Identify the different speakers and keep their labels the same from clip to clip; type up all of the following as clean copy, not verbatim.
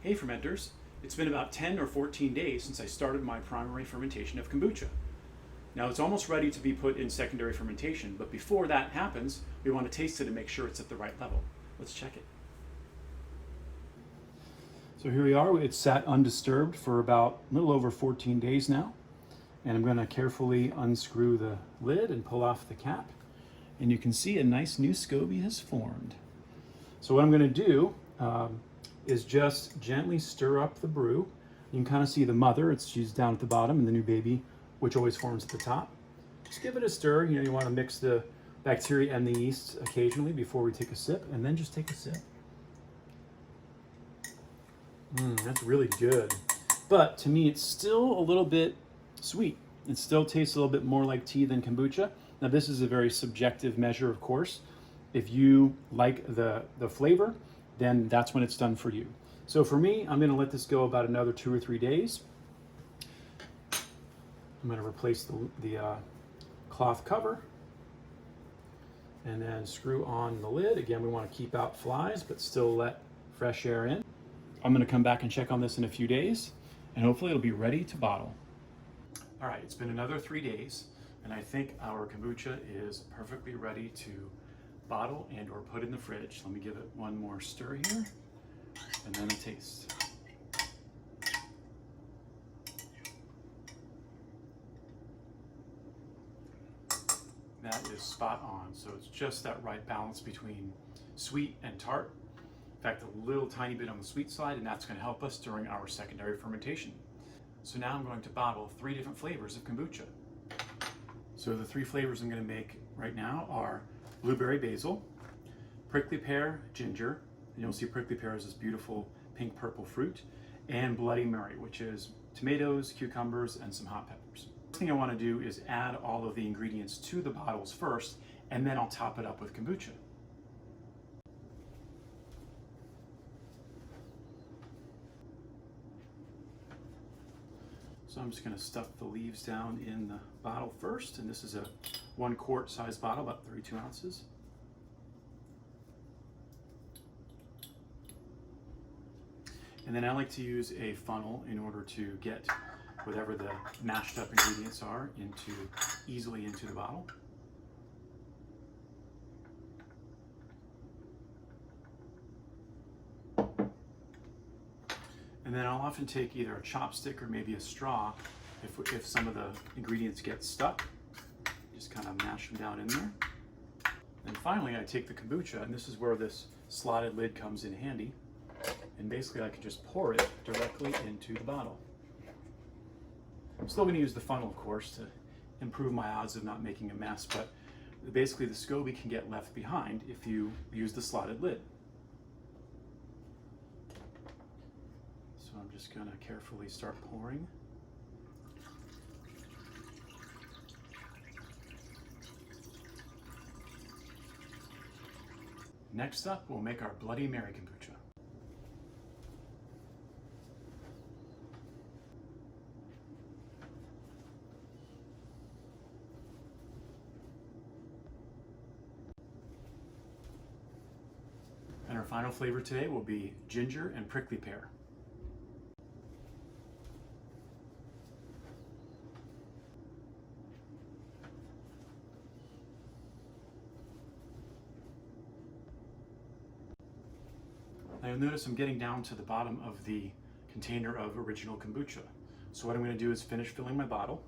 Speaker 1: Hey fermenters, it's been about 10 or 14 days since I started my primary fermentation of kombucha. Now it's almost ready to be put in secondary fermentation, but before that happens, we want to taste it and make sure it's at the right level. Let's check it. So here we are, it's sat undisturbed for about a little over 14 days now. And I'm going to carefully unscrew the lid and pull off the cap. And you can see a nice new SCOBY has formed. So what I'm going to do is just gently stir up the brew. You can kind of see the mother, she's down at the bottom, and the new baby, which always forms at the top. Just give it a stir. You want to mix the bacteria and the yeast occasionally before we take a sip, and then just take a sip. That's really good. But to me, it's still a little bit sweet. It still tastes a little bit more like tea than kombucha. Now this is a very subjective measure, of course. If you like the flavor, then that's when it's done for you. So for me, I'm going to let this go about another 2 or 3 days. I'm going to replace the cloth cover and then screw on the lid. Again, we want to keep out flies, but still let fresh air in. I'm going to come back and check on this in a few days, and hopefully it'll be ready to bottle. All right, it's been another 3 days, and I think our kombucha is perfectly ready to bottle and or put in the fridge. Let me give it one more stir here, and then a taste. That is spot on. So it's just that right balance between sweet and tart. In fact, a little tiny bit on the sweet side, and that's going to help us during our secondary fermentation. So now I'm going to bottle 3 different flavors of kombucha. So the 3 flavors I'm going to make right now are Blueberry-basil, prickly pear-ginger, and you'll see prickly pear is this beautiful pink-purple fruit, and Bloody Mary, which is tomatoes, cucumbers, and some hot peppers. The thing I want to do is add all of the ingredients to the bottles first, and then I'll top it up with kombucha. So I'm just going to stuff the leaves down in the bottle first, and this is a 1 quart size bottle, about 32 ounces. And then I like to use a funnel in order to get whatever the mashed up ingredients are easily into the bottle. And then I'll often take either a chopstick or maybe a straw if some of the ingredients get stuck. Just kind of mash them down in there. And finally, I take the kombucha, and this is where this slotted lid comes in handy. And basically, I can just pour it directly into the bottle. I'm still going to use the funnel, of course, to improve my odds of not making a mess, but basically the SCOBY can get left behind if you use the slotted lid. So I'm just going to carefully start pouring. Next up, we'll make our Bloody Mary kombucha. And our final flavor today will be ginger and prickly pear. Now you'll notice I'm getting down to the bottom of the container of original kombucha. So what I'm going to do is finish filling my bottle.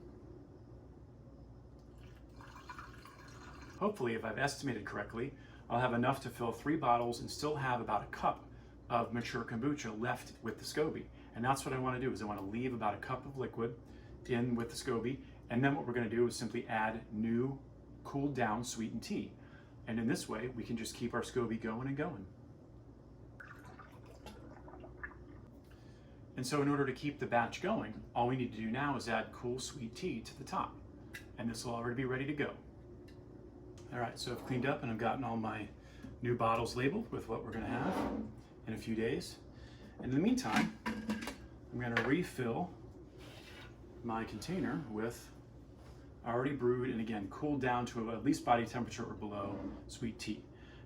Speaker 1: Hopefully, if I've estimated correctly, I'll have enough to fill 3 bottles and still have about a cup of mature kombucha left with the SCOBY. And that's what I want to do, is I want to leave about a cup of liquid in with the SCOBY, and then what we're going to do is simply add new cooled down sweetened tea. And in this way, we can just keep our SCOBY going and going. And so in order to keep the batch going, all we need to do now is add cool sweet tea to the top. And this will already be ready to go. All right, so I've cleaned up and I've gotten all my new bottles labeled with what we're gonna have in a few days. And in the meantime, I'm gonna refill my container with already brewed and again, cooled down to at least body temperature or below sweet tea.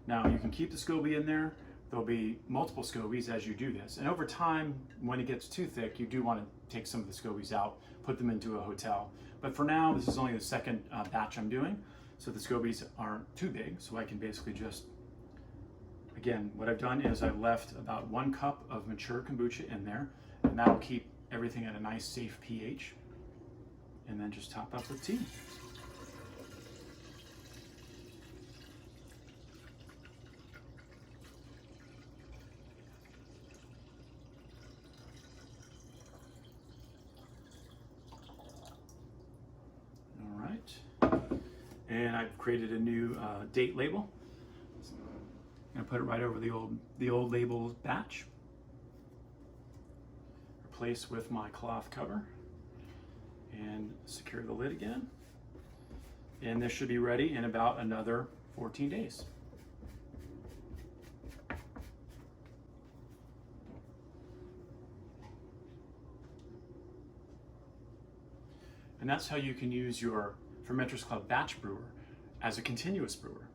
Speaker 1: Now you can keep the SCOBY in there. there'll be multiple scobies as you do this. And over time, when it gets too thick, you do want to take some of the scobies out, put them into a hotel. But for now, this is only the second batch I'm doing, so the scobies aren't too big, so I can basically just, again, what I've done is I've left about 1 cup of mature kombucha in there, and that'll keep everything at a nice safe pH, and then just top up with tea. And I've created a new date label. I'm gonna put it right over the old label batch. Replace with my cloth cover and secure the lid again. And this should be ready in about another 14 days. And that's how you can use your Fermenters Club batch brewer as a continuous brewer.